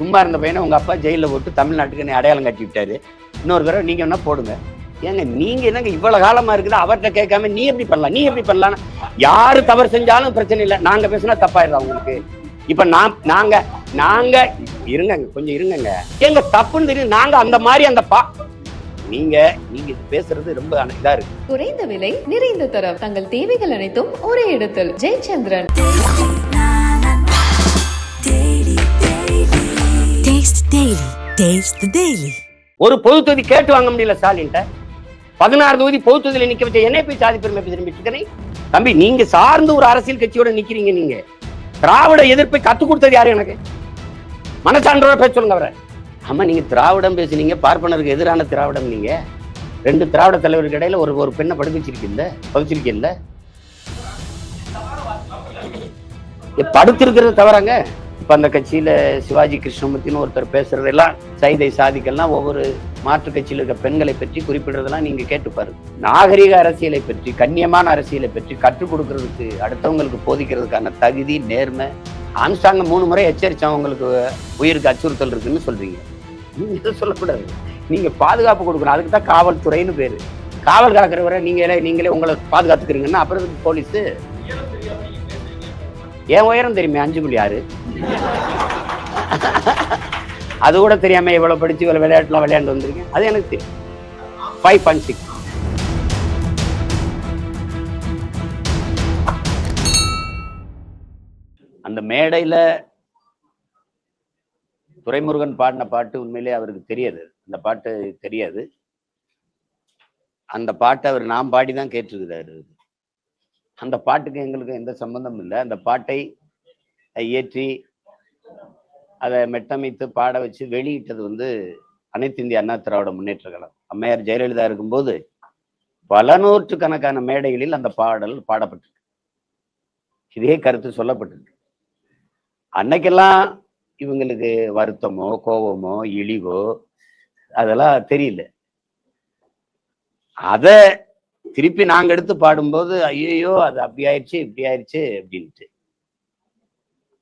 சும்மா இருந்த பையனை உங்க அப்பா ஜெயிலில் போட்டு தமிழ்நாட்டுக்கு என்ன அடையாளம் கட்டி விட்டாரு. இன்னொரு தடவை நீங்க என்ன போடுங்க. ஏங்க நீங்க என்னங்க இவ்வளவு காலமா இருக்குது அவர்கிட்ட கேட்காம நீ எப்படி பண்ணலாம் நீ எப்படி பண்ணலாம்? யாரு தவறு செஞ்சாலும் பிரச்சனை இல்லை, நாங்க பேசினா தப்பாயிடும் உங்களுக்கு. இப்ப நாங்க நாங்க இருங்க கொஞ்சம் இருங்க, எங்க தப்புன்னு தெரியும். நாங்க அந்த மாதிரி அந்த நீங்க நீங்க பேசுறது ரொம்ப இதா இருக்கு. குறைந்த விலை நிறைந்த தரம், தங்கள் தேவைகள் அனைத்தும் ஒரே இடத்தில். ஜெயச்சந்திரன். ஒரு பொது தொகுதி கேட்டு வாங்க முடியல ஸ்டாலின். 16 தொகுதி பொது தொகுதியில நிக்க வச்ச என்னை போய் சாதி பெருமை திரும்பிட்டு தம்பி. நீங்க சார்ந்து ஒரு அரசியல் கட்சியோட நிக்கிறீங்க. நீங்க திராவிட எதிர்ப்பை கத்துக் கொடுத்தது யாரு? எனக்கு மனசான்றோட பேச சொல்லுங்க அவரை. ஆமா, நீங்க திராவிடம் பேசுனீங்க, பார்ப்பனருக்கு எதிரான திராவிடம். நீங்க 2 திராவிட தலைவருக்கு இடையில ஒரு பெண்ணை பதிச்சிருக்கீங்கல்ல. படுத்திருக்கிறது தவறாங்க. இப்ப அந்த கட்சியில சிவாஜி கிருஷ்ணமூர்த்தின்னு ஒருத்தர் பேசுறதெல்லாம் சைதை சாதிக்கெல்லாம் ஒவ்வொரு மாற்று கட்சியில் இருக்க பெண்களை பற்றி குறிப்பிடுறதெல்லாம் நீங்க கேட்டு பாருங்க. நாகரிக அரசியலை பற்றி, கண்ணியமான அரசியலை பற்றி கற்றுக் கொடுக்கறதுக்கு, அடுத்தவங்களுக்கு போதிக்கிறதுக்கான தகுதி, நேர்மை. ஆம்ஸ்டாங்க 3 முறை எச்சரிச்சா உங்களுக்கு உயிருக்கு அச்சுறுத்தல் இருக்குன்னு சொல்றீங்க. நீங்க சொல்லக்கூடாது. நீங்க பாதுகாப்பு கொடுக்கணும். அதுக்கு தான் காவல்துறைன்னு பேரு. காவல் காக்கிறவரை நீங்களே உங்களை பாதுகாத்துக்கிறீங்கன்னா அப்புறம் போலீஸ். என் உயரம் தெரியுமே 5.6. அது கூட தெரியாம இவ்வளவு படிச்சு இவ்வளவு விளையாட்டுலாம் விளையாண்டு வந்திருக்கேன். அது எனக்கு தெரியும். 5.6. அந்த மேடையில துரைமுருகன் பாடின பாட்டு உண்மையிலே அவருக்கு தெரியாது. அந்த பாட்டு தெரியாது. அந்த பாட்டை அவர் நாம் பாடிதான் கேட்டிருக்கிறாரு. அந்த பாட்டுக்கு எங்களுக்கு எந்த சம்பந்தமும் இல்லை. அந்த பாட்டை இயற்றி அதை மெட்டமைத்து பாட வச்சு வெளியிட்டது அனைத்து இந்திய அண்ணா திராவிட முன்னேற்ற கழகம். அம்மையார் ஜெயலலிதா இருக்கும்போது பல நூற்றுக்கணக்கான மேடைகளில் அந்த பாடல் பாடப்பட்டிருக்கு. இதே கருத்து சொல்லப்பட்டிருக்கு. அன்னைக்கெல்லாம் இவங்களுக்கு வருத்தமோ கோபமோ இழிவோ அதெல்லாம் தெரியல. அத திருப்பி நாங்க எடுத்து பாடும்போது ஐயோ அது அப்படி ஆயிடுச்சு இப்படி ஆயிடுச்சு அப்படின்ட்டு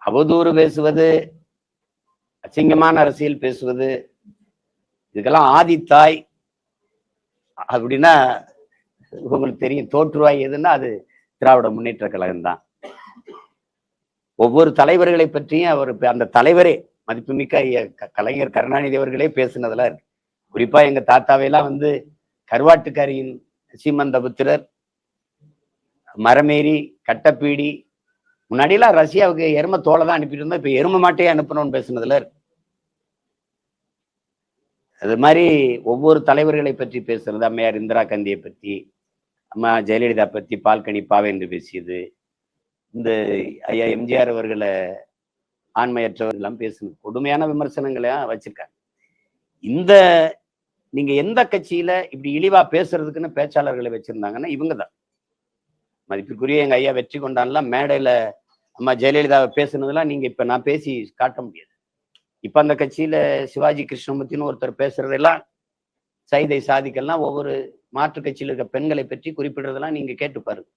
அவதூறு பேசுவது, அசிங்கமான அரசியல் பேசுவது, இதுக்கெல்லாம் ஆதித்தாய் அப்படின்னா உங்களுக்கு தெரியும். தோற்றுவாய் எதுன்னா அது திராவிட முன்னேற்ற கழகம் தான். ஒவ்வொரு தலைவர்களை பற்றியும் அவர் அந்த தலைவரே மதிப்புமிக்க கலைஞர் கருணாநிதி அவர்களே பேசுனதெல்லாம் இருக்கு. குறிப்பா எங்க தாத்தாவையெல்லாம் கருவாட்டுக்காரியின் சீமந்தபுத்திரர், மரமேறி, கட்டப்பீடி. முன்னாடியெல்லாம் ரஷ்யாவுக்கு எரும தோலை தான் அனுப்பிட்டு இருந்தோம், இப்ப எரும மாட்டையே அனுப்பணும்னு பேசுனதுல இருக்கு. அது மாதிரி ஒவ்வொரு தலைவர்களை பற்றி பேசுறது, அம்மையார் இந்திரா காந்தியை பற்றி, அம்மா ஜெயலலிதா பற்றி பால்கனி பாவை என்று பேசியது, இந்த ஐயா எம்ஜிஆர் அவர்களை ஆண்மையற்றவர்கள் எல்லாம் பேசணும், கொடுமையான விமர்சனங்களை வச்சிருக்காங்க. நீங்க எந்த கட்சியில இப்படி இழிவா பேசுறதுக்குன்னு பேச்சாளர்களை வச்சிருந்தாங்கன்னா இவங்க தான். மதிப்பிற்குரிய எங்க ஐயா வெற்றி கொண்டான்லாம் மேடையில அம்மா ஜெயலலிதாவை பேசுனதெல்லாம் நீங்க இப்ப நான் பேசி காட்ட முடியாது. இப்ப அந்த கட்சியில சிவாஜி கிருஷ்ணமூர்த்தின்னு ஒருத்தர் பேசுறதெல்லாம் சைதை சாதிக்கெல்லாம் ஒவ்வொரு மாற்று கட்சியில் இருக்க பெண்களை பற்றி குறிப்பிடுறதெல்லாம் நீங்க கேட்டு பாருங்க.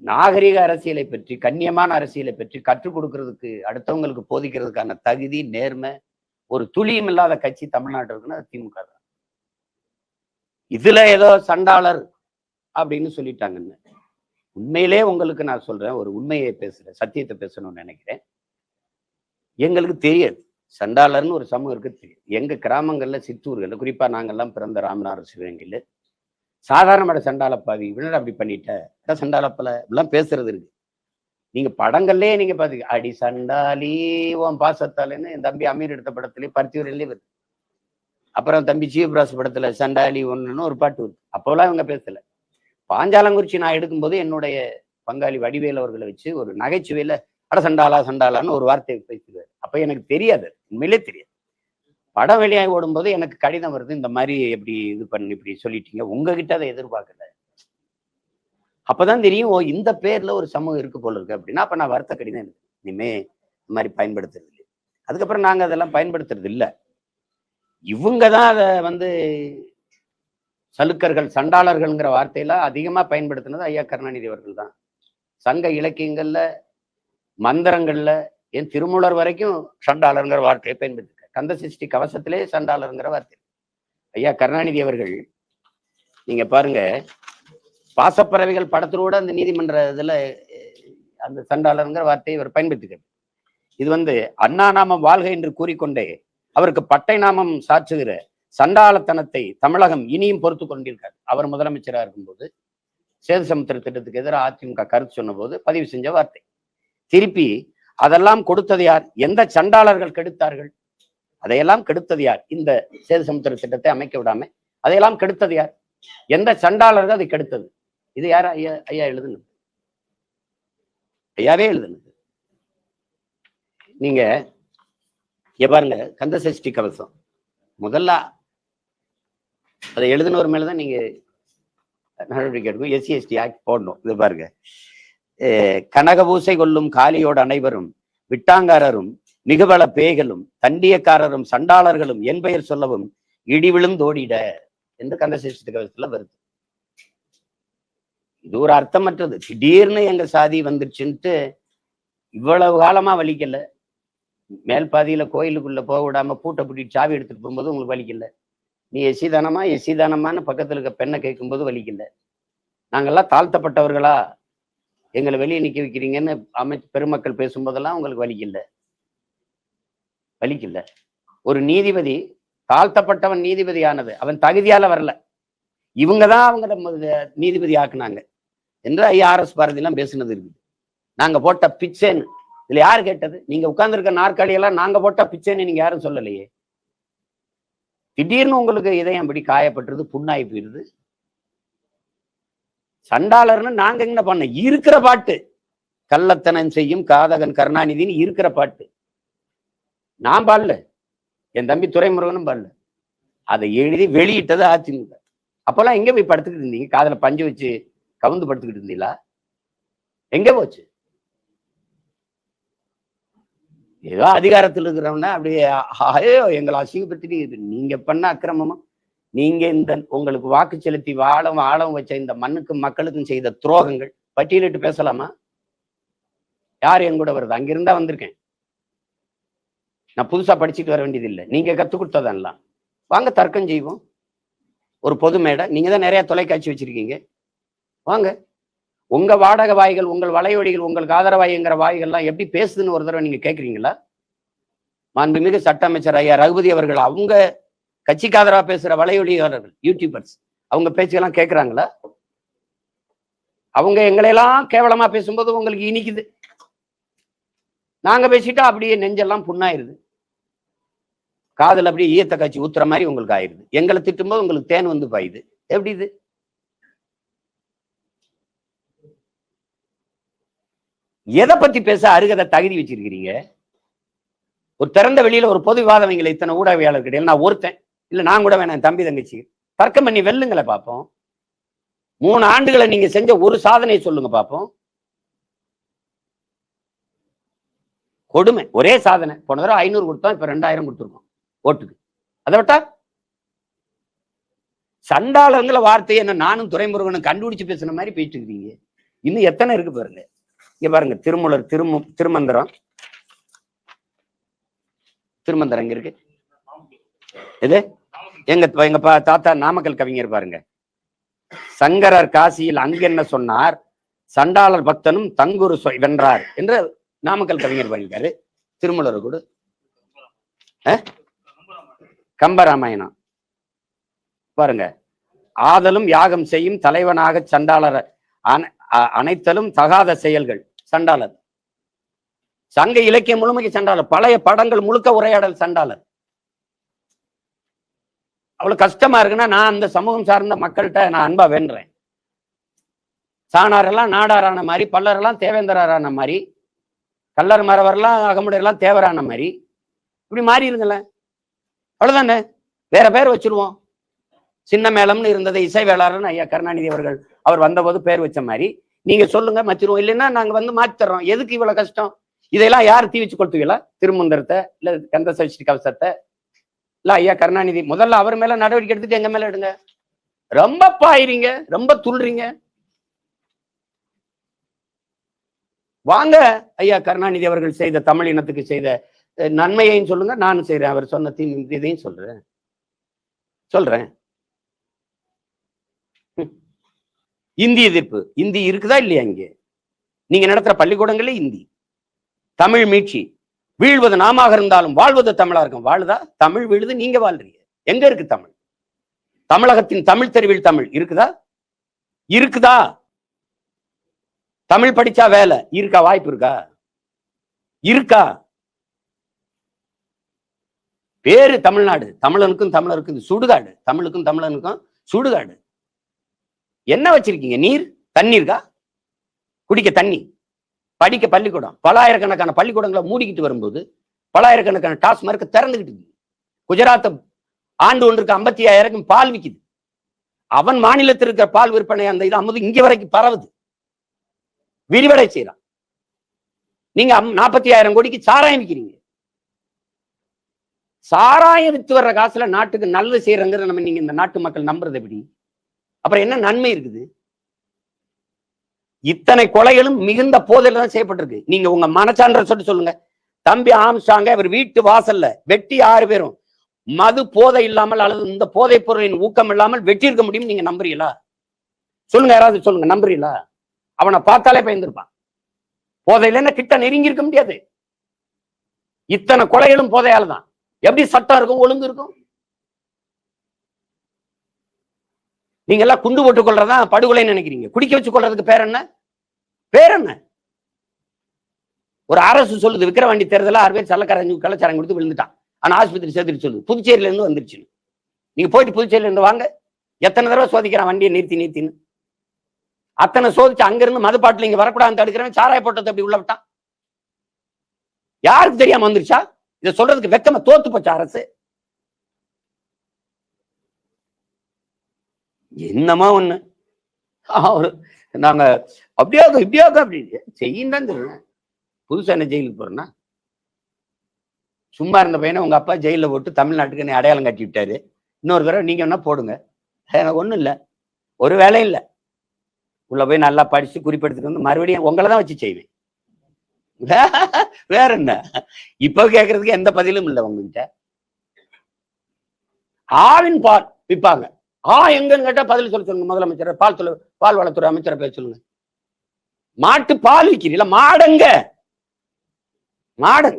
நாகரிக அரசியலை பற்றி, கண்ணியமான அரசியலை பற்றி கற்றுக் கொடுக்கறதுக்கு, அடுத்தவங்களுக்கு போதிக்கிறதுக்கான தகுதி, நேர்மை ஒரு துளியும் இல்லாத கட்சி தமிழ்நாட்டு இருக்குன்னா அது திமுக தான். இதுல ஏதோ சண்டாளர் அப்படின்னு சொல்லிட்டாங்கன்னு உண்மையிலே உங்களுக்கு நான் சொல்றேன், ஒரு உண்மையை பேசுறேன், சத்தியத்தை பேசணும்னு நினைக்கிறேன். எங்களுக்கு தெரியாது சண்டாளர்னு ஒரு சமூகம் இருக்கு தெரியும். எங்க கிராமங்கள்ல, சித்தூர்கள்ல, குறிப்பா நாங்கெல்லாம் பிறந்த ராமநாதர் சிவகங்கையில சாதாரண சண்டாளப்பாவி இவனோட அப்படி பண்ணிட்ட சண்டாளப்பல இப்படிலாம் பேசுறது இருக்கு. நீங்க படங்கள்லயே நீங்க பாத்தீங்க, அடி சண்டாலி உன் பாசத்தாலேன்னு என் தம்பி அமீர் எடுத்த படத்துலயே பருத்திவரையிலே வருது. அப்புறம் தம்பி ஜீவபிராஸ் படத்துல சண்டாலி ஒண்ணுன்னு ஒரு பாட்டு வருது. அப்போலாம் இவங்க பேசல. பாஞ்சாலங்குறிச்சி நான் எடுக்கும்போது என்னுடைய பங்காளி வடிவேல் அவர்களை வச்சு ஒரு நகைச்சுவையில அட சண்டாலான்னு ஒரு வார்த்தையை பேசுவார். அப்ப எனக்கு தெரியாது, உண்மையிலே தெரியாது. படம் வெளியாகி ஓடும்போது எனக்கு கடிதம் வருது, இந்த மாதிரி எப்படி இது பண்ணி இப்படி சொல்லிட்டீங்க, உங்ககிட்ட அதை எதிர்பார்க்கல. அப்பதான் தெரியும், ஓ இந்த பேர்ல ஒரு சமூகம் இருக்கு போல இருக்கு அப்படின்னா. அப்ப நான் வருத்த கடிதம் இனிமே இந்த மாதிரி பயன்படுத்துறது இல்லை. அதுக்கப்புறம் நாங்க அதெல்லாம் பயன்படுத்துறது இல்லை. இவங்கதான் அதை சலுக்கர்கள், சண்டாளர்கள்ங்கிற வார்த்தையெல்லாம் அதிகமா பயன்படுத்தினது ஐயா கருணாநிதி அவர்கள் தான். சங்க இலக்கியங்கள்ல, மந்திரங்கள்ல ஏன் திருமூலர் வரைக்கும் சண்டாளருங்கிற வார்த்தையை பயன்படுத்திருக்க. கந்த சஷ்டி கவசத்திலே சண்டாளருங்கிற வார்த்தை. ஐயா கருணாநிதி அவர்கள் நீங்க பாருங்க, பாசப்பறவைகள் படத்தோட அந்த நீதிமன்ற இதுல அந்த சண்டாளருங்கிற வார்த்தையை இவர் பயன்படுத்திக்கிறார். இது அண்ணா நாமம் வாழ்க என்று கூறிக்கொண்டே அவருக்கு பட்டை நாமம் சாற்றுகிற சண்டாளத்தனத்தை தமிழகம் இனியும் பொறுத்து கொண்டிருக்கார். அவர் முதலமைச்சராக இருக்கும்போது சேது சமுத்திர திட்டத்துக்கு எதிராக அதிமுக கருத்து சொன்ன போது பதிவு செஞ்ச வார்த்தை. திருப்பி அதெல்லாம் கொடுத்தது யார்? எந்த சண்டாளர்கள் கெடுத்தார்கள்? அதையெல்லாம் கெடுத்தது யார்? இந்த சேது சமுத்திர திட்டத்தை அமைக்க விடாம அதையெல்லாம் கெடுத்தது யார்? எந்த சண்டாளர்கள் அதை கெடுத்தது? இது யார் ஐயா எழுதுனது? ஐயாவே எழுதுனது. நீங்க பாருங்க, கந்த சஷ்டி கவசம் முதல்ல அதை எழுதினவர் மேலதான் நீங்க நடவடிக்கை எடுக்கும். SC ST ஆக்ட் போடணும். இது பாருங்க, கனகபூசை கொள்ளும் காலியோடு அனைவரும் விட்டாங்காரரும் மிகுவள பேய்களும் தண்டியக்காரரும் சண்டாளர்களும் என் பெயர் சொல்லவும் இடிவிழும் தோடிட என்று கந்த சஷ்டி கவசத்துல வருது. இது ஒரு அர்த்தமற்றது. திடீர்னு எங்க சாதி வந்துருச்சுன்ட்டு இவ்வளவு காலமா வலிக்கல. மேல் பாதியில கோயிலுக்குள்ள போக விடாம பூட்டை பூட்டிட்டு சாவி எடுத்துட்டு போகும்போது உங்களுக்கு வலிக்கல. நீ எஸ்சி தானமான்னு பக்கத்துல இருக்க பெண்ணை கேட்கும்போது வலிக்கல. நாங்கெல்லாம் தாழ்த்தப்பட்டவர்களா, எங்களை வெளியே நிக்க வைக்கிறீங்கன்னு பெருமக்கள் பேசும்போதெல்லாம் உங்களுக்கு வலிக்கல. ஒரு நீதிபதி, தாழ்த்தப்பட்டவன் நீதிபதி ஆனது அவன் தகுதியால வரல, இவங்கதான் அவங்க நீதிபதி ஆக்குனாங்க என்று IRS பாரதி எல்லாம் பேசுனது இருக்குது. நாங்க போட்ட பிச்சைன்னு இதுல யாரு கேட்டது? நீங்க உட்கார்ந்துருக்க நாற்காலியெல்லாம் நாங்க போட்ட பிச்சைன்னு நீங்க யாரும் சொல்லலையே. திடீர்னு உங்களுக்கு இதயம் அப்படி காயப்பட்டுருது, புண்ணாய் போயிருது. சண்டாளர்னு நாங்க என்ன பண்ண? இருக்கிற பாட்டு கள்ளத்தனம் செய்யும் காதகன் கருணாநிதினு இருக்கிற பாட்டு நான் பாடல, என் தம்பி துரைமுருகனும் பாடல. அதை எழுதி வெளியிட்டது அதிமுக. அப்பெல்லாம் எங்க போய் படுத்துக்கிட்டு இருந்தீங்க? காதல பஞ்சு வச்சு கவுந்து படுத்துக்கிட்டு இருந்தீங்களா? எங்க போச்சு? ஏதோ அதிகாரத்தில் இருக்கிறவனா அப்படியே எங்களை அசிங்கப்படுத்திட்டு நீங்க பண்ண அக்கிரமமா, நீங்க இந்த உங்களுக்கு வாக்கு செலுத்தி வாழவும் வச்ச இந்த மண்ணுக்கும் மக்களுக்கும் செய்த துரோகங்கள் பட்டியலிட்டு பேசலாமா? யார் என் கூட வருது? அங்கிருந்தா வந்திருக்கேன். நான் புதுசா படிச்சுட்டு வர வேண்டியது இல்லை. நீங்க கத்துக் கொடுத்ததெல்லாம் வாங்க தர்க்கம் செய்வோம். ஒரு பொது மேடை, நீங்க தான் நிறைய தொலைக்காட்சி வச்சிருக்கீங்க, வாங்க. உங்க வாடகை வாய்கள், உங்கள் வலையொலிகள், உங்களுக்கு ஆதரவாய்ங்கிற வாய்கள்லாம் எப்படி பேசுதுன்னு ஒரு தடவை நீங்க கேட்குறீங்களா? மாண்புமிகு சட்ட அமைச்சர் ஐயா ரகுபதி அவர்கள் அவங்க கட்சிக்கு ஆதரவா பேசுற வலையொலியாளர்கள், யூடியூபர்ஸ், அவங்க பேச்சுக்கெல்லாம் கேட்குறாங்களா? அவங்க எங்களையெல்லாம் கேவலமா பேசும்போது உங்களுக்கு இனிக்குது. நாங்க பேசிட்டா அப்படியே நெஞ்செல்லாம் புண்ணாயிருது, காதல் அப்படியே ஈயத்த காட்சி ஊத்துற மாதிரி உங்களுக்கு ஆயிருது. எங்களை திட்டும்போது உங்களுக்கு தேன் வந்து பாயுது. எப்படி இது? எதை பத்தி பேச அருகதை தகுதி வச்சிருக்கிறீங்க? ஒரு திறந்த வெளியில ஒரு பொது விவாதம் வைங்கள. இத்தனை ஊடகவியாளர் கிடையாது, நான் ஒருத்தன் இல்ல, நான் கூட வேணாம், தம்பி தங்கச்சி தர்க்கம் பண்ணி வெல்லுங்களை பார்ப்போம். 3 ஆண்டுகளை நீங்க செஞ்ச ஒரு சாதனையை சொல்லுங்க பார்ப்போம். கொடுமை, ஒரே சாதனை. போன தடவை 500 கொடுத்தோம், இப்ப 2000 கொடுத்துருக்கோம் ஓட்டுக்கு. அதை விட்டா சண்டாளங்கிற வார்த்தையை என்ன நானும் துரைமுருகனும் கண்டுபிடிச்சு பேசுன மாதிரி பேசிட்டு இருக்கீங்க. இன்னும் எத்தனை இருக்கு பாருங்க. இங்க பாருங்க, திருமூலர் திருமந்திரம் இங்க இருக்கு. இது எங்க தாத்தா நாமக்கல் கவிஞர் பாருங்க, சங்கரர் காசியில் அங்கென்ன சொன்னார், சண்டாளர் பக்தனும் தங்குரு வென்றார் என்று நாமக்கல் கவிஞர் பண்ணிருக்காரு. திருமூலர் கூட கம்பராமாயணம் பாருங்க, ஆதலும் யாகம் செய்யும் தலைவனாக சண்டாளர் அனைத்தலும் தகாத செயல்கள் சண்டாளர். சங்க இலக்கியம் முழுமைக்கு சண்டாளர், பழைய படங்கள் முழுக்க உரையாடல் சண்டாளர். அவ்வளவு கஷ்டமா இருக்குன்னா நான் அந்த சமூகம் சார்ந்த மக்கள்கிட்ட நான் அன்பா வேண்டுறேன். சாணாரெல்லாம் நாடாரான மாதிரி, பல்லரெல்லாம் தேவேந்திரான மாதிரி, கல்லர் மரவரெல்லாம் அகமுடையெல்லாம் தேவரான மாதிரி இப்படி மாறி இருங்களேன், அவ்வளவுதானே. வேற பேர் வச்சிருவோம். சின்ன மேளம்னு இருந்தது இசை வேளாளர்னு ஐயா கருணாநிதி அவர்கள் அவர் வந்தபோது பேர் வச்ச மாதிரி நீங்க சொல்லுங்க, மச்சிருவோம். இல்லைன்னா நாங்க மாத்தி தர்றோம். எதுக்கு இவ்வளவு கஷ்டம்? இதெல்லாம் யார் தீ வச்சு கொடுத்துவீங்களா? திருமந்திரத்தை இல்ல கந்த சஷ்டி கவசத்தை இல்ல ஐயா கருணாநிதி முதல்ல அவர் மேல நடவடிக்கை எடுத்துட்டு எங்க மேல எடுங்க. ரொம்ப பாயிறீங்க, ரொம்ப துள்றீங்க. வாங்க ஐயா கருணாநிதி அவர்கள் செய்த தமிழ் இனத்துக்கு செய்த நன்மையையும் சொல்லுங்க, நானும் செய்யறேன். அவர் சொன்ன இதையும் சொல்றேன். இந்தி எதிர்ப்பு, இந்தி இருக்குதா இல்லையா? இங்கே நீங்க நடத்துற பள்ளிக்கூடங்களே இந்தி. தமிழ் மீட்சி, வீழ்வது நாம இருந்தாலும் வாழ்வது தமிழா இருக்கும். வாழுதா? தமிழ் வீழுது, நீங்க வாழ்றீங்க. எங்க இருக்கு தமிழ்? தமிழகத்தின் தமிழ் தெருவில் தமிழ் இருக்குதா? இருக்குதா? தமிழ் படிச்சா வேலை இருக்கா? வாய்ப்பு இருக்கா? பேரு தமிழ்நாடு, தமிழனுக்கும் தமிழருக்கும் சுடுகாடு, தமிழுக்கும் தமிழனுக்கும் சுடுகாடு. என்ன வச்சிருக்கீங்க? நீர், தண்ணீர்கா? குடிக்க தண்ணி, படிக்க பள்ளிக்கூடம், பல்லாயிரக்கணக்கான பள்ளிக்கூடங்களை மூடிக்கிட்டு வரும்போது பல்லாயிரக்கணக்கான டாஸ்மார்க் திறந்துகிட்டு. குஜராத் ஆண்டு ஒன்றுக்கு 55,000 பால் விக்குது. அவன் மாநிலத்தில் இருக்கிற பால் விற்பனை அந்த இது அமுது இங்க வரைக்கும் பரவுது, விரிவடை செய்யறான். நீங்க 45,000 கோடிக்கு சாராயம் விற்கிறீங்க. சாராயம் வித்து வர்ற காசுல நாட்டுக்கு நல்லது செய்யறங்கிற நம்ம நீங்க இந்த நாட்டு மக்கள் நம்புறது எப்படி? அப்புறம் என்ன நன்மை இருக்குது? இத்தனை கொலைகளும் மிகுந்த போதையில தான் செய்யப்பட்டிருக்கு. நீங்க உங்க மனச்சான்ற சொல்லுங்க. தம்பி ஆம்ஸ்ட்ராங்க அவர் வீட்டு வாசல்ல வெட்டி 6 பேரும் மது போதை இல்லாமல் அல்லது இந்த போதைப் பொருளின் ஊக்கம் இல்லாமல் வெட்டி இருக்க முடியும். நீங்க நம்புறீங்களா? சொல்லுங்க, யாராவது சொல்லுங்க, நம்புறீங்களா? அவனை பார்த்தாலே பயந்துருப்பான். போதையில கிட்ட நெருங்கி இருக்க முடியாது. இத்தனை கொலைகளும் போதையால தான். எப்படி சட்டம் இருக்கும், ஒழுங்கு இருக்கும்? நீங்க எல்லாம் குண்டு போட்டுக் கொள்றதா படுகொலை நினைக்கிறீங்க. குடிக்க வச்சு கொள்றதுக்கு பேர் என்ன? ஒரு அரசு சொல்லுது விக்கிரவாண்டி தேர்தல 6 பேர் கள்ளச்சாரம் கொடுத்து விழுந்துட்டான், ஆனா ஆஸ்பத்திரி சேர்த்துட்டு சொல்லுது புதுச்சேரியில இருந்து வந்துருச்சு. நீங்க போயிட்டு புதுச்சேரியில இருந்து வாங்க, எத்தனை தடவை சோதிக்கிறான் வண்டியை நிறுத்தின்னு. அத்தனை சோதிச்சு அங்க இருந்து மதுப்பாட்டில் இங்க வரக்கூடாது தடுக்கிறவன் சாராய போட்டத்தை அப்படி உள்ள விட்டான். யாருக்கு தெரியாம வந்துருச்சா? இதை சொல்றதுக்கு வெக்கமா தோத்து போச்சா அரசு? என்னமா ஒண்ணு நாங்க அப்படியாக இப்படியாக அப்படி செய்யும் தான் சொல்றேன். புதுசா என்ன ஜெயிலுக்கு போறேன்னா? சும்மா இருந்த பையனை உங்க அப்பா ஜெயில போட்டு தமிழ்நாட்டுக்கு என்னை அடையாளம் கட்டி விட்டாரு. இன்னொரு தடவை நீங்க என்ன போடுங்க, எனக்கு ஒண்ணும் இல்லை, ஒரு வேலையும் இல்லை. உள்ள போய் நல்லா படிச்சு குறிப்பெடுத்துட்டு வந்து மறுபடியும் உங்களை தான் வச்சு செய்வேன். வேற என்ன? இப்ப கேட்கறதுக்கு எந்த பதிலும் இல்லை உங்ககிட்ட. ஆவின் பால் விற்பாங்க. எங்கன்னு கேட்டா பதில் சொல்லுங்க. முதலமைச்சர் பால் வளத்துறை அமைச்சரை பேர் சொல்லுங்க. மாட்டு பால் விற்கிறீங்களா? மாடங்க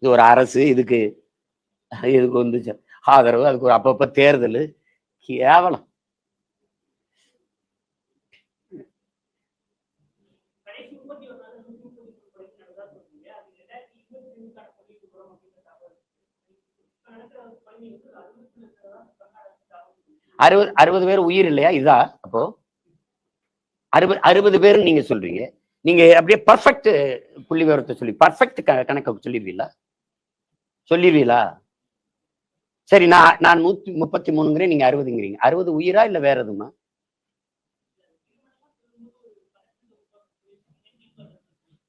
இது ஒரு அரசு, இதுக்கு வந்து ஆதரவு, அதுக்கு ஒரு அப்பப்ப தேர்தல், கேவலம். அறுபது பேர் உயிர் இல்லையா? இதா அப்போ 60 பேர் நீங்க சொல்றீங்க. நீங்க அப்படியே பர்ஃபெக்ட் புள்ளி விவரத்தை சொல்லி பர்ஃபெக்ட் கணக்கு சொல்லிடுவீங்களா? சரி, நான் 133 நீங்க 60ங்கிறீங்க. 60 உயிரா இல்ல வேற எதுமா?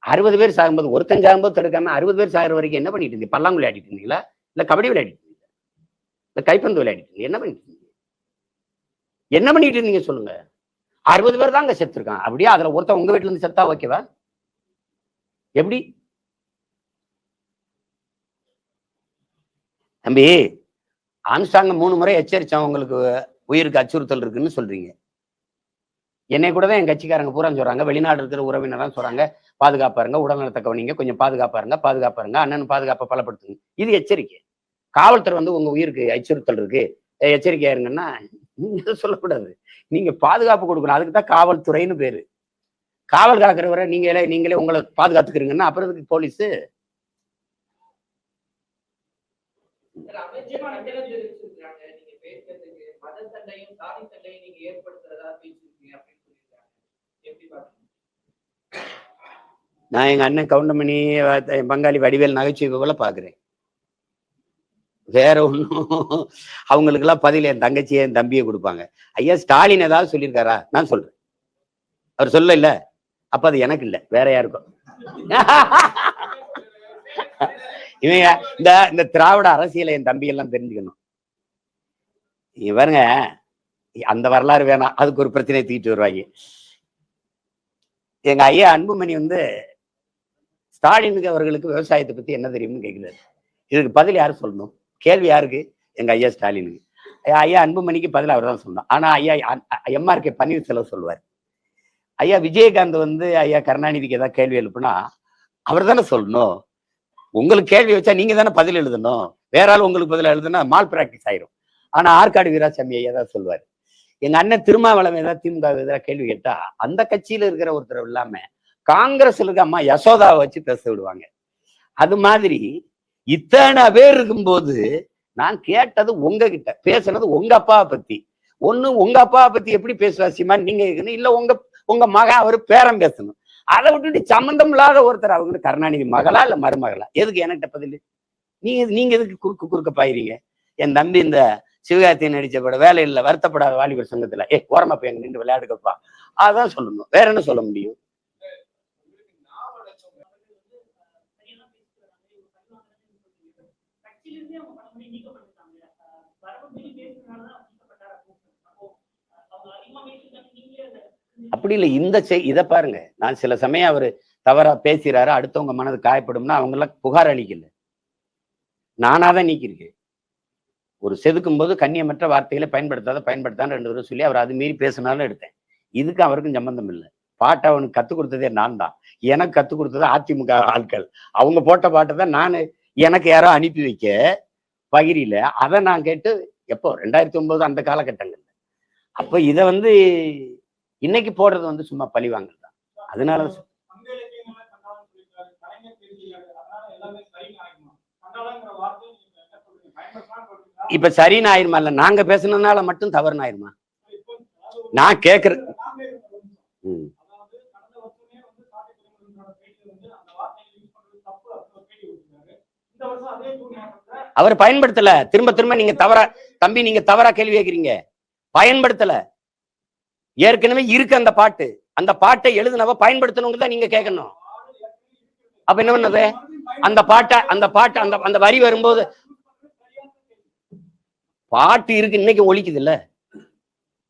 அறுபது பேர் சாகும்போது ஒருத்தன் சாகும்போது தடுக்காம 60 பேர் சாகிற வரைக்கும் என்ன பண்ணிட்டு இருந்தீங்க? பல்லாங்கு விளையாடிட்டு இருந்தீங்களா? இல்ல கபடி விளையாடிட்டு இருந்தீங்களா? இல்ல கைப்பந்து விளையாடிட்டு இருந்தீங்க? என்ன பண்ணிட்டு இருந்தீங்க சொல்லுங்க. 60 பேர் தாங்க செத்துருக்கான். அப்படியே அதுல ஒருத்தன் உங்க வீட்டுல இருந்து செத்தா ஓகேவா? எப்படி தம்பி? ஆம்ஸ்ட்ராங்க 3 முறை எச்சரிச்சான் உங்களுக்கு உயிருக்கு அச்சுறுத்தல் இருக்குன்னு சொல்றீங்க. என்னை கூட தான் என் கட்சிக்காரங்க பூரா சொல்றாங்க, வெளிநாடு இருக்கிற உறவினராக சொல்றாங்க, பாதுகாப்பா இருங்க, உடல்நலத்தை கவனிங்க, கொஞ்சம் பாதுகாப்பா இருங்க, அண்ணன் பாதுகாப்பை பலப்படுத்துங்க. இது எச்சரிக்கை. காவல்துறை வந்து உங்க உயிருக்கு அச்சுறுத்தல் இருக்கு, எச்சரிக்கையா இருங்கன்னா நீங்க சொல்லக்கூடாது. நீங்க பாதுகாப்பு கொடுக்கணும். அதுக்கு தான் காவல்துறைன்னு பேரு. காவல் காக்கிறவரை நீங்களே உங்களை பாதுகாத்துக்கிறீங்கன்னா அப்புறம் இதுக்கு போலீஸ். நான் எங்க அண்ணன் கவுண்டமணி பங்காளி வடிவேல் நகைச்சுவை போல பாக்குறேன். வேற ஒண்ணும் அவங்களுக்கு எல்லாம் பதில் என் தங்கச்சியை என் தம்பியை கொடுப்பாங்க. ஐயா ஸ்டாலின் ஏதாவது சொல்லியிருக்காரா? நான் சொல்றேன். அவர் சொல்ல இல்ல, அப்ப அது எனக்கு இல்ல, வேற யாருக்கும். இவங்க இந்த திராவிட அரசியலை என் தம்பி எல்லாம் தெரிஞ்சுக்கணும். நீங்க பாருங்க, அந்த வரலாறு வேணாம், அதுக்கு ஒரு பிரச்சனையை தூக்கிட்டு வருவாங்க. எங்க ஐயா அன்புமணி வந்து ஸ்டாலினுக்கு அவர்களுக்கு விவசாயத்தை பத்தி என்ன தெரியும்னு கேட்கிறாரு. இதுக்கு பதில் யாரு சொல்லணும்? கேள்வி யாருக்கு? எங்க ஐயா ஸ்டாலினுக்கு. ஐயா அன்புமணிக்கு பதில் அவர் தான் சொல்லணும். ஆனா ஐயா எம்ஆர்கே பன்னீர்செல்வம் சொல்லுவார். ஐயா விஜயகாந்த் வந்து ஐயா கருணாநிதிக்கு ஏதாவது கேள்வி எழுப்புனா அவர் தானே சொல்லணும். உங்களுக்கு கேள்வி வச்சா நீங்க தானே பதில் எழுதணும். வேற ஆள் உங்களுக்கு பதில் எழுதுனா மால் பிராக்டிஸ் ஆயிரும். ஆனா ஆற்காடு வீராசாமி ஐயா தான் சொல்லுவார். எங்க அண்ணன் திருமாவளவன் ஏதாவது திமுக எதிராக கேள்வி கேட்டா அந்த கட்சியில இருக்கிற ஒருத்தர் இல்லாம காங்கிரஸ்ல இருக்க அம்மா யசோதாவை வச்சு பேச விடுவாங்க. அது மாதிரி இத்தனை பேர் இருக்கும்போது நான் கேட்டது உங்ககிட்ட, பேசுனது உங்க அப்பாவை பத்தி. ஒண்ணு உங்க அப்பாவை பத்தி எப்படி பேசுவா சீமா நீங்க கேட்கணும், இல்ல உங்க மகன் அவரு பேரம் பேசணும். அதை விட்டுட்டு சம்பந்தம் இல்லாத ஒருத்தர் அவங்க கருணாநிதி மகளா இல்ல மருமகளா? எதுக்கு என்கிட்ட பதில்? நீங்க எதுக்கு குறுக்க பாயிறீங்க? என் தம்பி இந்த சிவகார்த்தியை நடிச்ச படம் வேலை இல்லை வருத்தப்படாத வாலிபர் சங்கத்துல ஓரமா போய் அங்க நின்று விளையாடுக்கப்பா, அதான் சொல்லணும். வேற என்ன சொல்ல முடியும்? அப்படி இல்லை. இதை பாருங்க, நான் சில சமயம் அவரு தவறா பேசுறாரு, அடுத்தவங்க மனது காயப்படும்னா அவங்க எல்லாம் புகார் அளிக்கல, நானாதான் நீக்கிருக்கேன். ஒரு செதுக்கும் போது கண்ணியமற்ற வார்த்தைகளை பயன்படுத்தாத 2 தடவை சொல்லி அவர் அது மீறி பேசினாலும் எடுத்தேன். இதுக்கு அவருக்கும் சம்பந்தம் இல்லை. பாட்டை அவனுக்கு கத்துக் கொடுத்ததே நான் தான். எனக்கு கத்துக் கொடுத்தது அதிமுக ஆட்கள். அவங்க போட்ட பாட்டை தான் நான் எனக்கு யாரோ அனுப்பி வைக்க பகிரில அதை நான் கேட்டு எப்போ 2009 அந்த காலகட்டங்கள். அப்ப இதை வந்து இன்னைக்கு போடுறது வந்து சும்மா பழிவாங்கல் தான். அதனால இப்ப சரின்னு ஆயிருமா? இல்ல நாங்க பேசுனதுனால மட்டும் தவறுன்னு ஆயிருமா? நான் கேக்குறேன். அவர் பயன்படுத்தல. திரும்ப நீங்க தவறா தம்பி, நீங்க தவறா கேள்வி கேட்கிறீங்க. பயன்படுத்தல. ஏற்கனவே இருக்கு அந்த பாட்டை எழுதுனவ பயன்படுத்தணுங்க தான் நீங்க கேட்கணும். அப்ப என்ன பண்ணது? அந்த பாட்டை அந்த வரி வரும்போது பாட்டு இருக்கு, இன்னைக்கு ஒழிக்குது இல்ல.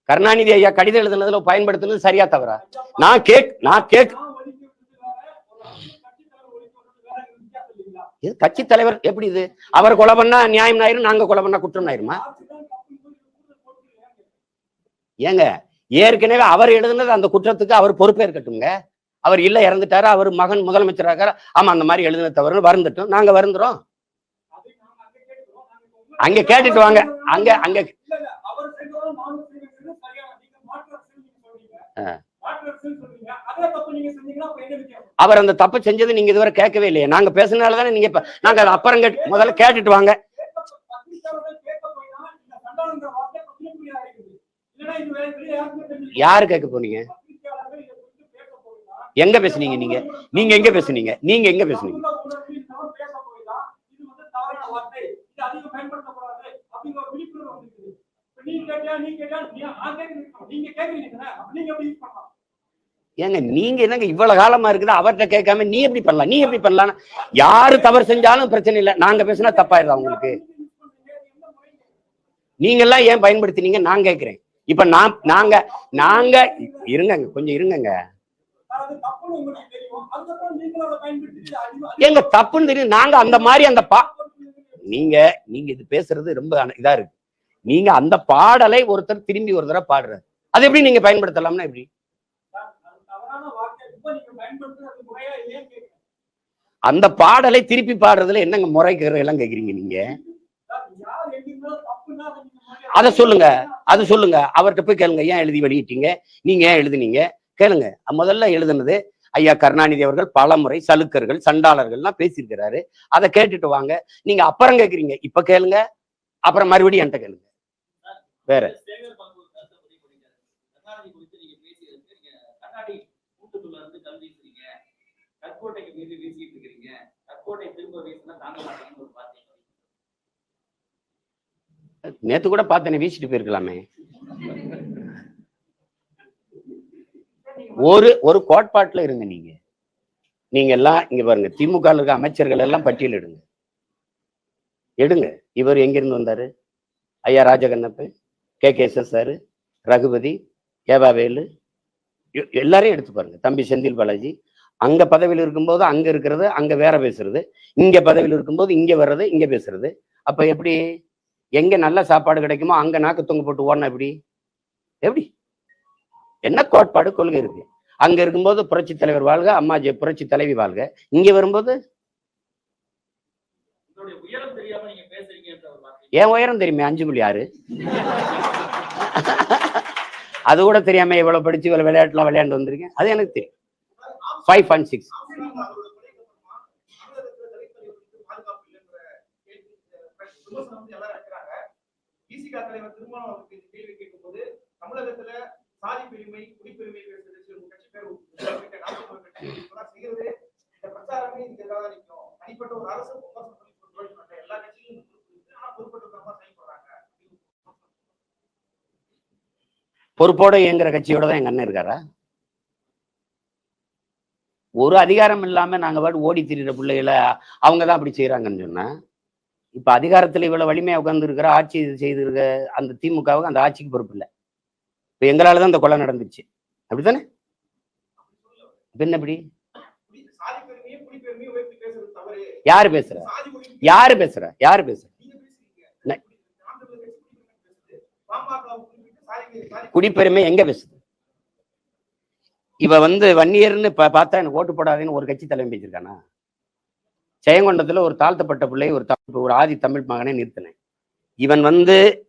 கருணாநிதி ஐயா கடிதம் எழுதுனதுல பயன்படுத்துனது சரியா தவறா? நான் கேக் கட்சி தலைவர் எப்படி இது? அவர் கொலை பண்ணா நியாயம் ஆயிரும், நாங்க கொலை பண்ணா குற்றம் ஆயிருமா? ஏங்க ஏற்கனவே அவர் எழுதுனது அந்த குற்றத்துக்கு அவர் பொறுப்பேற்கட்டுங்க. அவர் இல்ல இறந்துட்டாரு, அவர் மகன் முதலமைச்சராக, ஆமா அந்த மாதிரி எழுதுன தவறு வருந்தட்டும், நாங்க வருந்துறோம். அங்க கேட்டுட்டு வாங்க. அங்க அவர் அந்த தப்பு செஞ்சது நீங்க இதுவரை கேட்கவே இல்லையே. நாங்க பேசுனாலதானே நீங்க நாங்க அதை அப்புறம் முதல்ல கேட்டுட்டு வாங்க. யாரு கேட்க போனீங்க? எங்க பேசுனீங்க? நீங்க எங்க பேசுனீங்க? ஏங்க நீங்க என்னங்க இவ்வளவு காலமா இருக்குது அவர்கிட்ட கேட்காம நீ எப்படி பண்ணலாம்? யாரு தவறு செஞ்சாலும் பிரச்சனை இல்லை, நாங்க பேசினா தப்பாயிருதா உங்களுக்கு? நீங்க எல்லாம் ஏன் பயன்படுத்தினீங்க நான் கேட்கிறேன். இப்ப நாங்க கொஞ்சம் இருங்க. எங்க தப்புன்னு தெரியும். நாங்க அந்த மாதிரி நீங்க இது பேசுறது ரொம்ப இதா இருக்கு. நீங்க அந்த பாடலை ஒருத்தர் திரும்பி ஒரு தடவை பாடுறாரு, அது எப்படி நீங்க பயன்படுத்தலாம்னா எப்படி? அந்த பாடலை திருப்பி பாடுறதுல என்னங்க முறைகள் எல்லாம் கேக்குறீங்க நீங்க? அதை சொல்லுங்க. அவர்கிட்ட போய் கேளுங்க, ஏன் எழுதி வெளியிட்டீங்க, நீங்க ஏன் எழுதுனீங்க கேளுங்க. முதல்ல எழுதுனது ஐயா கருணாநிதி அவர்கள் பல முறை சலுக்கர்கள் சண்டாளர்கள்லாம் பேசியிருக்கிறாரு. அதை கேட்டுட்டு வாங்க. நீங்க அப்புறம் கேட்குறீங்க, இப்ப கேளுங்க, அப்புறம் மறுபடியும் என்கிட்ட கேளுங்க. வேற நேத்து கூட பார்த்தேனே, வீசிட்டு போயிருக்கலாமே. ஒரு கோட்பாட்டுல இருங்க. நீங்க எல்லாம் இங்க பாருங்க, திமுக இருக்க அமைச்சர்கள் எல்லாம் பட்டியல் எடுங்க. இவர் எங்கிருந்து வந்தாரு? ஐயா ராஜகண்ணப்ப, KKSS சார், ரகுபதி, ஏவாவேலு, எல்லாரையும் எடுத்து பாருங்க. தம்பி செந்தில் பாலாஜி அங்க பதவியில் இருக்கும்போது அங்க இருக்கிறது அங்க வேற பேசுறது, இங்க பதவியில் இருக்கும்போது இங்க வர்றது இங்க பேசுறது. அப்ப எப்படி? எங்க நல்ல சாப்பாடு கிடைக்குமோ அங்க நாக்கு தொங்க போட்டு ஓடனா எப்படி? எப்படி? என்ன கோட்பாடு கொள்கை இருக்கு? அங்க இருக்கும்போது புரட்சி தலைவர் வாழ்க, அம்மா புரட்சி தலைவி வாழ்க. இங்க வரும்போது என் உயரம் தெரியுமே 5.6. அது கூட தெரியாம இவ்வளவு படிச்சு இவ்வளவு விளையாட்டுலாம் விளையாண்டு வந்திருக்கேன். அது எனக்கு தெரியும். 5.6. சாதி பெருமை குடிப்பெருமை பிரச்சாரமே தனிப்பட்ட ஒரு அரசு எல்லா கட்சியும் பொறுப்போட இயங்குற கட்சியோட தான் எங்க அண்ணன் இருக்காரா? ஒரு அதிகாரம் இல்லாம நாங்க பாட்டு ஓடி திரிகிற பிள்ளைகளை அவங்க தான் அப்படி செய்யறாங்கன்னு சொன்னா, இப்ப அதிகாரத்துல இவ்வளவு வலிமையா உட்கார்ந்து இருக்கிற ஆட்சி செய்திருக்க அந்த திமுகவுக்கு அந்த ஆட்சிக்கு பொறுப்பு இல்லை. இப்ப எங்களாலதான் இந்த கொலை நடந்துச்சு, அப்படித்தானே? என்ன எப்படி? யாரு பேசுற? யாரு பேசுற? யாரு பேசுற? குடிப்பெருமை எங்க பேசுது? இவ வன்னியர்னு பார்த்தா எனக்கு ஓட்டு போடாதுன்னு ஒரு கட்சி தலைமை பேசிருக்கானா? ஜெயங்கொண்டத்துல ஒரு தாழ்த்தப்பட்ட பிள்ளை ஒரு ஆதி தமிழ் மகனை நிறுத்தினேன். இவன்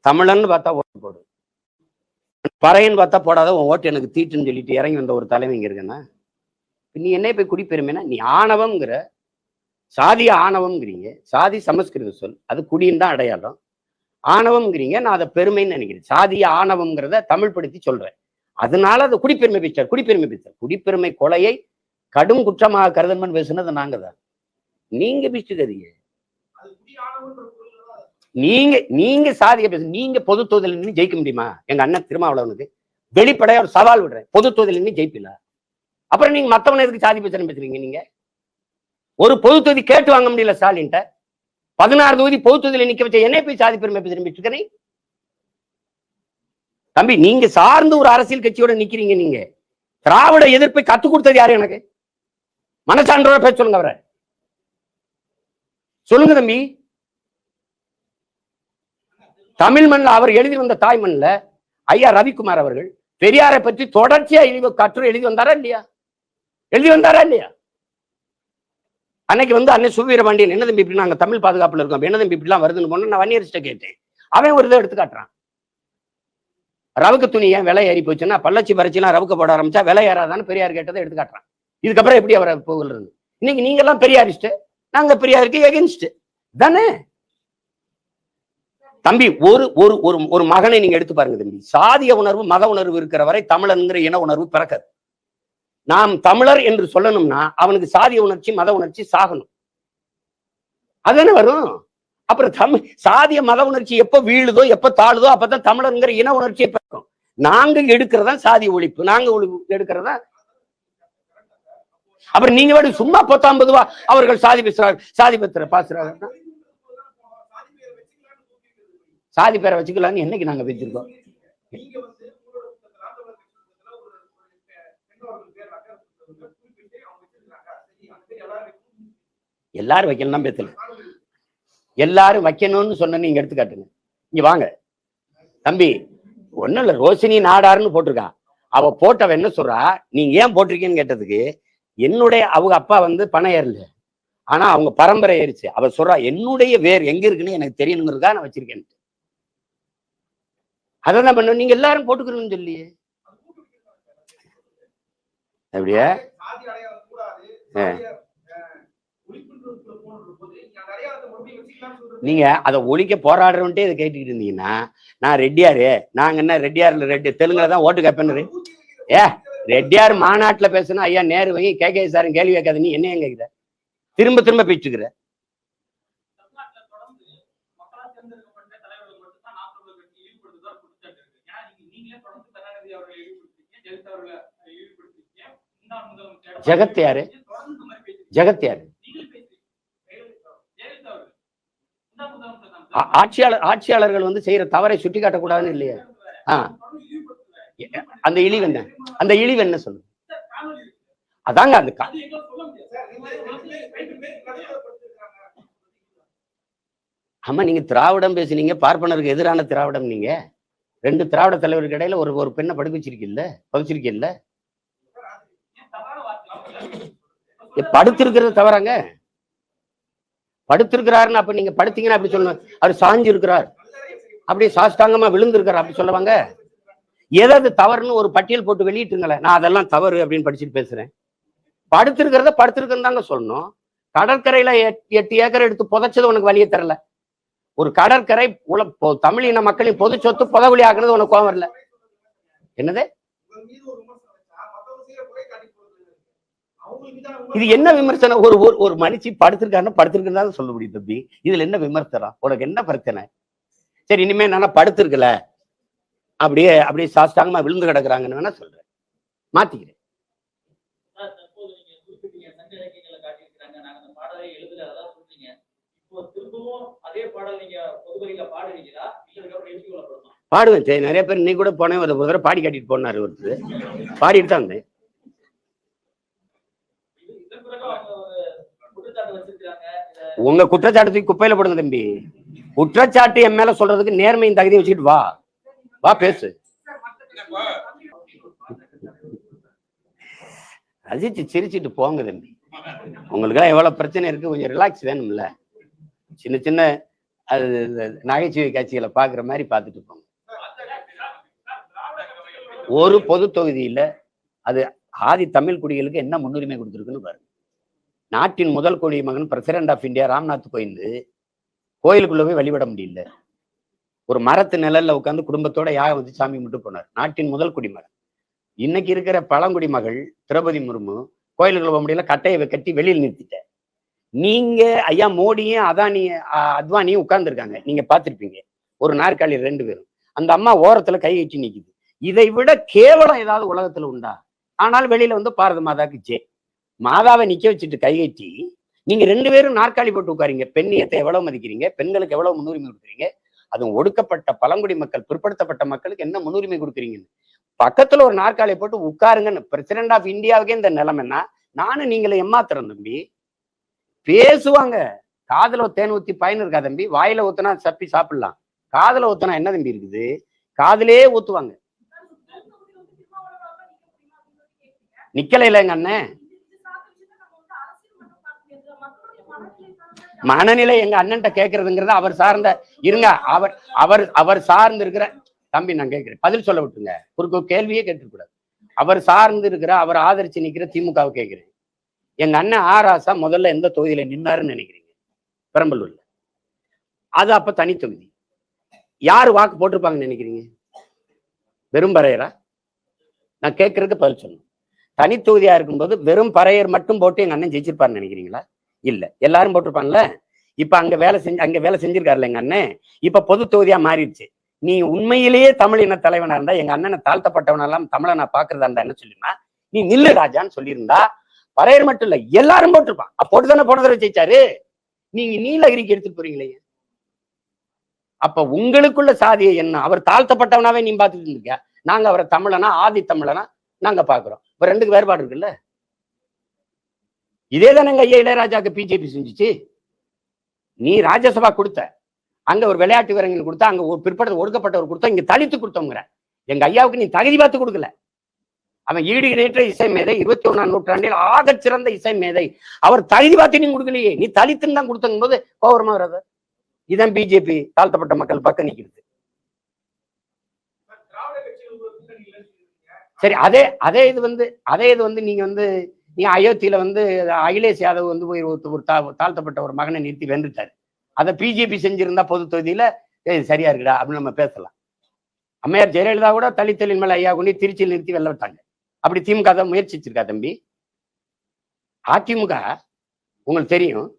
தமிழன்னு பார்த்தா ஓட்டு போடு, பறையன்னு பார்த்தா போடாத, உன் ஓட்டு எனக்கு தீட்டுன்னு சொல்லிட்டு இறங்கி வந்த ஒரு தலைமை இங்க இருக்கேன்னா, நீ என்ன போய் குடிப்பெருமைனா? நீ ஆணவம்ங்கிற, சாதிய ஆணவம்ங்கிறீங்க. சாதி சமஸ்கிருத சொல், அது குடின்னு தான் அடையாளம். ஆணவம்ங்கிறீங்க, நான் அதை பெருமைன்னு நினைக்கிறேன். சாதிய ஆணவம்ங்கிறத தமிழ் படுத்தி சொல்றேன். அதனால அது குடிப்பெருமை பேச்சார். குடிப்பெருமை கொலையை கடும் குற்றமாக கருதன்மன் பேசுனது நாங்க தான். நீங்க பேசுறீங்க. நீங்க சாதிய பேச, நீங்க பொது தொகுதியில் ஜெயிக்க முடியுமா? எங்க அண்ணன் திருமாவளவனுக்கு வெளிப்படையா ஒரு சவால் விடுறேன், பொது தொகுதியில் ஜெயிப்பில. அப்புறம் நீங்க மத்தவன எதுக்கு சாதி பிரச்சனை பேசுறீங்க? நீங்க ஒரு பொது தொகுதி கேட்டு வாங்க முடியல ஸ்டாலின்ட்ட. 16 தொகுதி பொது தொகுதியில் நிக்க வச்ச என்ன போய் சாதி பெருமை பேசுறேன்? தம்பி, நீங்க சார்ந்து ஒரு அரசியல் கட்சியோட நிக்கிறீங்க. நீங்க திராவிட எதிர்ப்பை கத்துக் கொடுத்தது யாரு? எனக்கு மனசான்றோட பேச சொல்லுங்க. அவரை சொல்லுங்க தம்பி. தமிழ் மண்ணில் அவர் எழுதி வந்த தாய் மண்ணில் ஐயா ரவிக்குமார் அவர்கள் பெரியாரை பற்றி தொடர்ச்சியா கட்டுரை எழுதி வந்தாரா இல்லையா? அன்னைக்கு அன்னை சுவீரபாண்டியன் என்ன தம்பி இப்படி நாங்க தமிழ் பாதுகாப்புல இருக்கோம், என்ன தம்பி இப்படிலாம் வருதுன்னு போன நான் வன்னியர்கிட்ட கேட்டேன். அவன் ஒரு இதை எடுத்து காட்டுறான். ரவுக்கு துணி ஏன் விலை ஏறி போச்சுன்னா, பள்ளச்சி பறிச்சுலாம் ரவுக்க போட ஆரம்பிச்சா விலை ஏறாதான்னு பெரியார் கேட்டதை எடுத்து காட்டுறான். இதுக்கப்புறம் எப்படி அவரை போகிறது? இன்னைக்கு நீங்க எல்லாம் பெரியாரிஸ்ட், நாங்க பெரியாருக்கு எகென்ஸ்ட் தானே தம்பி. ஒரு ஒரு ஒரு மகனை நீங்க எடுத்து பாருங்க தம்பி. சாதிய உணர்வு மத உணர்வு இருக்கிற வரை தமிழன்கிற இன உணர்வு பிறக்காது. நாம் தமிழர் என்று சொல்லணும்னா அவனுக்கு சாதிய உணர்ச்சி மத உணர்ச்சி சாகணும், அதுதானே வரும். அப்புறம் சாதிய மத உணர்ச்சி எப்ப வீழுதோ எப்ப தாழுதோ அப்பதான் தமிழர்ங்கிற இன உணர்ச்சியை பிறக்கும். நாங்க எடுக்கிறதா சாதிய ஒழிப்பு, நாங்க எடுக்கிறதா. அப்புறம் நீங்க சும்மா 50 ரூபா அவர்கள் சாதி பேசுறாங்க, சாதி பத்திர பாசுறாங்க. சாதி பேரை வச்சுக்கலான்னு என்னைக்கு நாங்க வச்சிருக்கோம்? எல்லாரும் வைக்கணும் பேசல, எல்லாரும் வைக்கணும்னு சொன்ன நீங்க எடுத்துக்காட்டுங்க. இங்க வாங்க தம்பி. ஒண்ணும் இல்ல, ரோஷினி நாடாருன்னு போட்டிருக்கான். அவ போட்டவ என்ன சொல்றா, நீங்க ஏன் போட்டிருக்கீன்னு கேட்டதுக்கு, என்னுடைய அவங்க அப்பா பணம் ஏறல, ஆனா அவங்க பரம்பரை ஏறிச்சு. அவ சொல்றா என்னுடைய வேர் எங்க இருக்குன்னு எனக்கு தெரியணுங்கிறதுக்காக நான் வச்சிருக்கேன். அதான் பண்ண நீங்க எல்லாரும் போட்டுக்கணும்னு சொல்லியே அப்படியே. நீங்க அதை ஒழிக்க போராடுறோன்ட்டே இதை கேட்டுக்கிட்டு இருந்தீங்கன்னா, நான் ரெட்டியாரு, நாங்க என்ன ரெட்டியார்ல தெலுங்குல தான் ஓட்டு கேட்பேன்னு. ரெட்டியார் மாநாட்டுல பேசணும் ஐயா நேரு வை கே சாரும் கேள்வி கேட்காத, நீ என்ன கேட்குற? திரும்ப திரும்ப பேச்சுக்கிற. ஜெகத் யாரு? ஜெகத் யாரு? ஆட்சியாளர்கள் செய்யற தவறை சுட்டி காட்டக்கூடாதுன்னு இல்லையா? அந்த இழிவு என்ன? அந்த இழிவு என்ன சொல்லுங்க? அதாங்க அந்த ஆமா, நீங்க திராவிடம் பேசுனீங்க, பார்ப்பனருக்கு எதிரான திராவிடம். நீங்க 2 திராவிட தலைவருக்கு இடையில ஒரு பெண்ணை படுக்க வச்சிருக்கீல்ல, புதைச்சிருக்கீல்ல. படுத்திருக்கிறது தவறாங்க? படுத்திருக்கிறாருன்னு அப்ப நீங்க படுத்தீங்கன்னா அப்படி சொல்லணும். அவர் சாஞ்சு இருக்கிறார், அப்படியே சாஷ்டாங்கமா விழுந்திருக்கிறார் அப்படி சொல்லுவாங்க. எதாவது தவறுன்னு ஒரு பட்டியல் போட்டு வெளியிட்டுங்களேன். நான் அதெல்லாம் தவறு அப்படின்னு படிச்சுட்டு பேசுறேன். படுத்திருக்கிறத படுத்திருக்கிறன்னு தாங்க சொல்லணும். கடற்கரையில 8 ஏக்கர் எடுத்து புதைச்சது உனக்கு வழியே தரல. ஒரு கடற்கரை தமிழ் இன மக்களின் பொது சொத்து புதவழி ஆக்குனது உனக்கு கோவம் வரல. என்னது இது? என்ன விமர்சனம்? ஒரு மனுஷி படுத்திருக்காருன்னு படுத்திருக்குன்னு சொல்ல முடியும் தம்பி. இதுல என்ன விமர்சனம்? உனக்கு என்ன பிரச்சனை? சரி, இனிமே நான் படுத்திருக்கல, அப்படியே சாஸ்தாங்கமா விழுந்து கிடக்குறாங்கன்னு வேணா சொல்றேன், மாத்திக்கிறேன். பாடுவேன். சரி, நிறைய பேர் நீ கூட போனேன், ஒரு தடவை பாடி காட்டிட்டு போனாரு ஒருத்தர், பாடிட்டு தான் இருந்தேன். உங்க குற்றச்சாட்டு குப்பையில போடுங்க தம்பி. குற்றச்சாட்டு என் மேல சொல்றதுக்கு நேர்மையின் தகுதியை வச்சுக்கிட்டு வா பேசு. ரசிச்சு சிரிச்சுட்டு போங்க தம்பி. உங்களுக்கெல்லாம் எவ்வளவு பிரச்சனை இருக்கு, கொஞ்சம் ரிலாக்ஸ் வேணும்ல. சின்ன அது நகைச்சுவை காட்சிகளை பாக்குற மாதிரி பார்த்துட்டு போங்க. ஒரு பொது தொகுதியில அது ஆதி தமிழ் குடிகளுக்கு என்ன முன்னுரிமை கொடுத்துருக்குன்னு பாருங்க. நாட்டின் முதல் குடிமகன் president of India Ramnath Kovind கோயிலுக்குள்ள போய் வழிபட முடியல. ஒரு மரத்து நிழல்ல உட்காந்து குடும்பத்தோட யாக வந்து சாமி மட்டும் போனார். நாட்டின் முதல் குடிமகன். இன்னைக்கு இருக்கிற பழங்குடி மகள் திரௌபதி முர்மு கோயிலுக்குள்ள போக முடியல, கட்டையை கட்டி வெளியில் நிறுத்திட்ட. நீங்க ஐயா மோடியும் அத்வானியும் உட்கார்ந்துருக்காங்க, நீங்க பார்த்திருப்பீங்க. ஒரு நாற்காலி 2 பேரும். அந்த அம்மா ஓரத்துல கை வச்சு நிக்குது. இதை விட கேவலம் ஏதாவது உலகத்துல உண்டா? ஆனால் வெளியில வந்து பாரத மாதாக்கு மாதாவை நிக்க வச்சுட்டு கை கட்டி நீங்க 2 பேரும் நாற்காலி போட்டு உட்காரீங்க. பெண்ணியத்தை எவ்வளவு மதிக்கிறீங்க, பெண்களுக்கு எவ்வளவு முன்னுரிமை கொடுக்குறீங்க, அதுவும் ஒடுக்கப்பட்ட பழங்குடி மக்கள், பிற்படுத்தப்பட்ட மக்களுக்கு என்ன முன்னுரிமை கொடுக்குறீங்கன்னு. பக்கத்துல ஒரு நாற்காலியை போட்டு உட்காருங்கன்னு பிரசிடென்ட் ஆஃப் இந்தியாவுக்கே இந்த நிலைமைன்னா நானும் நீங்களை ஏமாத்துறேன் தம்பி. பேசுவாங்க, காதுல தேன் ஊத்தி பயன் இருக்கா தம்பி? வாயில ஊத்துனா சப்பி சாப்பிடலாம், காதுல ஊத்துனா என்ன தம்பி இருக்குது? காதுலயே ஊத்துவாங்க. நிக்கல எங்க அண்ணன் மனநிலை எங்க அண்ணன்ட்ட கேட்கறதுங்கிறத அவர் சார்ந்த இருங்க. அவர் சார்ந்து இருக்கிற தம்பி நான் கேட்கிறேன், பதில் சொல்ல விட்டுங்க. ஒரு கேள்வியே கேட்டுக்கூடாது. அவர் சார்ந்து இருக்கிற, அவர் ஆதரிச்சு நிக்கிற திமுகவை கேட்கிறேன். எங்க அண்ணன் ஆராசா முதல்ல எந்த தொகுதியில நின்னாருன்னு நினைக்கிறீங்க? பெரம்பலூர்ல. அது அப்ப தனி தொகுதி. யாரு வாக்கு போட்டிருப்பாங்கன்னு நினைக்கிறீங்க? வெறும் பறையரா? நான் கேட்கறதுக்கு பதில் சொல்லணும். தனி தொகுதியா இருக்கும்போது வெறும் பறையர் மட்டும் போட்டு எங்க அண்ணன் ஜெயிச்சிருப்பாருன்னு நினைக்கிறீங்களா? இல்ல, எல்லாரும் போட்டிருப்பான்ல. இப்ப அங்க வேலை செஞ்சிருக்காருல்ல எங்க அண்ணன். இப்ப பொது தொகுதியா மாறிடுச்சு. நீ உண்மையிலேயே தமிழ் இன தலைவனா இருந்தா, எங்க அண்ணனை தாழ்த்தப்பட்டவனெல்லாம் தமிழை நான் பாக்குறதா இருந்தா என்ன சொல்லிருந்தா, நீ நில்லு ராஜான்னு சொல்லியிருந்தா பறையர் மட்டும் இல்ல எல்லாரும் போட்டிருப்பான். போட்டுதானே போன தடவை ஜெயிச்சாரு. நீங்க நீலகிரிக்கு எடுத்துட்டு போறீங்களே. அப்ப உங்களுக்குள்ள சாதியை என்ன? அவர் தாழ்த்தப்பட்டவனாவே நீ பாத்துட்டு இருக்க. நாங்க அவரை தமிழனா, ஆதி தமிழனா நாங்க பாக்குறோம். இப்ப 2க்கு வேறுபாடு இருக்குல்ல. இதே தானே எங்க ஐயா இளையராஜாக்கு பிஜேபி செஞ்சுச்சு. நீ ராஜ்யசபா கொடுத்த, அங்க ஒரு விளையாட்டு வீரர்கள் கொடுத்தா, அங்க ஒரு பிற்படுத்த ஒடுக்கப்பட்டவர் கொடுத்தா, இங்க தலித்து கொடுத்தோங்கிற. எங்க ஐயாவுக்கு நீ தகுதி பார்த்து கொடுக்கல. அவன் ஈடு இணையற்ற இசை மேதை, 21ஆம் நூற்றாண்டில் ஆக சிறந்த இசை மேதை. அவர் தகுதி பார்த்து நீ கொடுக்கலையே, நீ தலித்துன்னு தான் கொடுத்தங்கும் போது கோவரமா வராது. இதான் பிஜேபி தாழ்த்தப்பட்ட மக்கள் பக்கம் நிக்கிறது. சரி, அதே இது வந்து நீ அயோத்தியில வந்து அகிலேஷ் யாதவ் வந்து போய் ஒரு தாழ்த்தப்பட்ட ஒரு மகனை நிறுத்தி வென்றுட்டாரு. அதை பிஜேபி செஞ்சிருந்தா பொது தொகுதியில சரியா இருக்குடா அப்படின்னு நம்ம பேசலாம். அம்மையார் ஜெயலலிதா கூட தலித்தலின் மேல ஐயா கொண்டு திருச்சியில் நிறுத்தி வெல்ல விட்டாங்க. அப்படி திமுக தான் முயற்சிச்சிருக்கா தம்பி. அதிமுக உங்களுக்கு தெரியும்,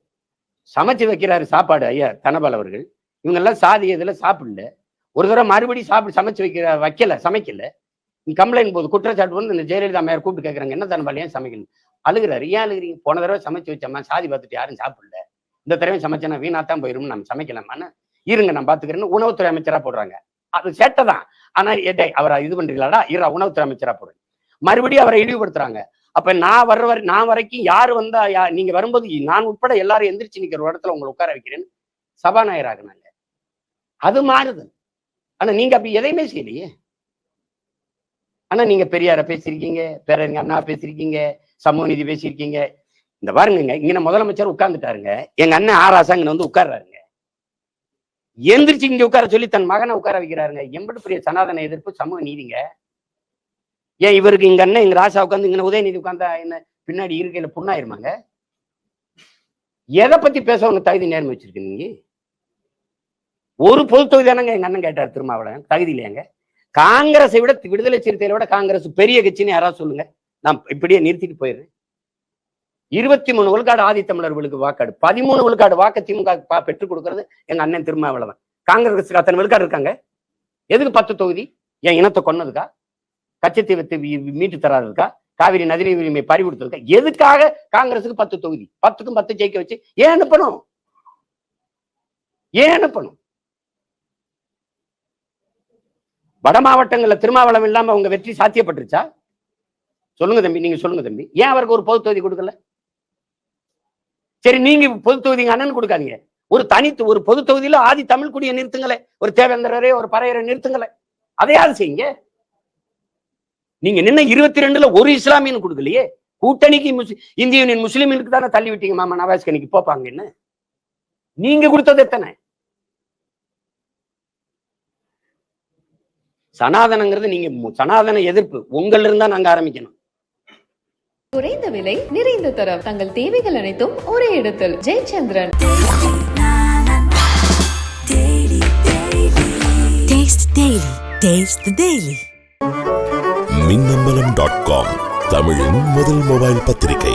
சமைச்சு வைக்கிறாரு சாப்பாடு ஐயா தனபால் அவர்கள். இவங்க எல்லாம் சாதி இதுல சாப்பிடல. ஒரு தடவை மறுபடியும் சமைக்கல. கம்ப்ளைண்ட் போது குற்றச்சாட்டு வந்து இந்த ஜெயலலிதா அம்மையார் கூப்பிட்டு கேட்கறாங்க, என்ன தனபால் ஏன் சமைக்கணும்? அழுகிறாரு. ஏன் அழுகிறீங்க? போன தடவை சமைச்சு வச்சோம்மா, சாதி பார்த்துட்டு யாரும் சாப்பிடல, இந்த தடவை சமைச்சேன்னா வீணாத்தான் போயிரும், நம்ம சமைக்கலாமான்னு. இருங்க நான் பாத்துக்கிறேன்னு உணவுத்துறை அமைச்சரா போடுறாங்க. அது சேட்டை தான். ஆனா அவரை இது பண்றீங்களாடா உணவுத்துறை அமைச்சரா போடுறேன். மறுபடியும் அவரை இழிவுபடுத்துறாங்க. அப்ப நான் வரைக்கும் யாரு வந்தா நீங்க வரும்போது நான் உட்பட எல்லாரும் எந்திரிச்சு நிக்கிற ஒரு இடத்துல உங்களை உட்கார வைக்கிறேன்னு சபாநாயகர் ஆகுனாங்க. அது மாறுது. ஆனா நீங்க அப்படி எதையுமே செய்யலையே. ஆனா நீங்க பெரியார பேசியிருக்கீங்க, பேரறிஞர் அண்ணா பேசியிருக்கீங்க, சமூக நீதி பேசியிருக்கீங்க. இந்த பாருங்க, இங்க முதலமைச்சர் உட்கார்ந்துட்டாருங்க, எங்க அண்ணன் ஆராசா இங்க வந்து உட்கார்றாருங்க. எந்திரிச்சு இங்க உட்கார சொல்லி தன் மகனை உட்கார வைக்கிறாருங்க. எம்பட்டு பெரிய சனாதன எதிர்ப்பு, சமூக நீதிங்க. ஏன் இவருக்கு இங்க அண்ணன் எங்க ராசா உட்காந்து இங்க உதயநிதி உட்கார்ந்தா என்ன பின்னாடி இருக்கையில புண்ணாயிருமாங்க? எதை பத்தி பேச உங்க தகுதி நேர்மை வச்சிருக்கு நீங்க? ஒரு பொது தொகுதி தானங்க எங்க அண்ணன் கேட்டார் திருமாவளவன், தகுதி இல்லையாங்க? காங்கிரஸை விட விடுதலை சிறுத்தைகளை விட காங்கிரஸ் பெரிய கட்சின்னு யாராவது சொல்லுங்க, நான் இப்படியே நிறுத்திட்டு போயிடுறேன். 23 விழுக்காடு ஆதித்தமிழர்களுக்கு வாக்காடு, 13 விழுக்காடு வாக்கு திமுக பெற்றுக் கொடுக்கறது எங்க அண்ணன் திருமாவளவன். காங்கிரஸுக்கு அத்தனை விழுக்காடு இருக்காங்க. எதுக்கு 10 தொகுதி? என் இனத்தை கொன்னதுக்கா? கச்சத்தீவத்தை மீட்டு தராதுக்கா? காவிரி நதிநீர் உரிமை பறி கொடுத்ததுக்கா? எதுக்காக காங்கிரஸுக்கு 10 தொகுதி? 10க்கும் 10 ஜெயிக்க வச்சு ஏன் அனுப்பணும்? ஏன் அனுப்பணும்? வட மாவட்டங்கள்ல திருமாவளவன் இல்லாம அவங்க வெற்றி சாத்தியப்பட்டுருச்சா? சொல்லுங்க தம்பி, நீங்க சொல்லுங்க தம்பி. ஏன் அவருக்கு ஒரு பொது தொகுதி கொடுக்கல? சரி, நீங்க பொது தொகுதி அண்ணன் கொடுக்காதீங்க. ஒரு பொது தொகுதியில ஆதி தமிழ் குடியை நிறுத்துங்களே, ஒரு தேவேந்திரரே ஒரு பறையரை நிறுத்துங்களே, அதையாவது செய்யுங்க. நீங்க நின்ன 22ல ஒரு இஸ்லாமியன் கொடுக்கலையே. கூட்டணிக்கு இந்திய யூனியன் முஸ்லீமுக்கு தானே தள்ளி விட்டீங்க. மாமா நவாஸ் கனிக்கு போப்பாங்க. என்ன நீங்க கொடுத்தது எத்தனை? சனாதனங்கிறது நீங்க சனாதன எதிர்ப்பு உங்கள்ல இருந்தா நாங்க ஆரம்பிக்கணும். குறைந்த விலை நிறைந்த தரம் தங்கள் தேவைகள் அனைத்தும் ஒரே இடத்தில். ஜெயச்சந்திரன். மின்னம்பலம்.com தமிழின் முதல் மொபைல் பத்திரிகை.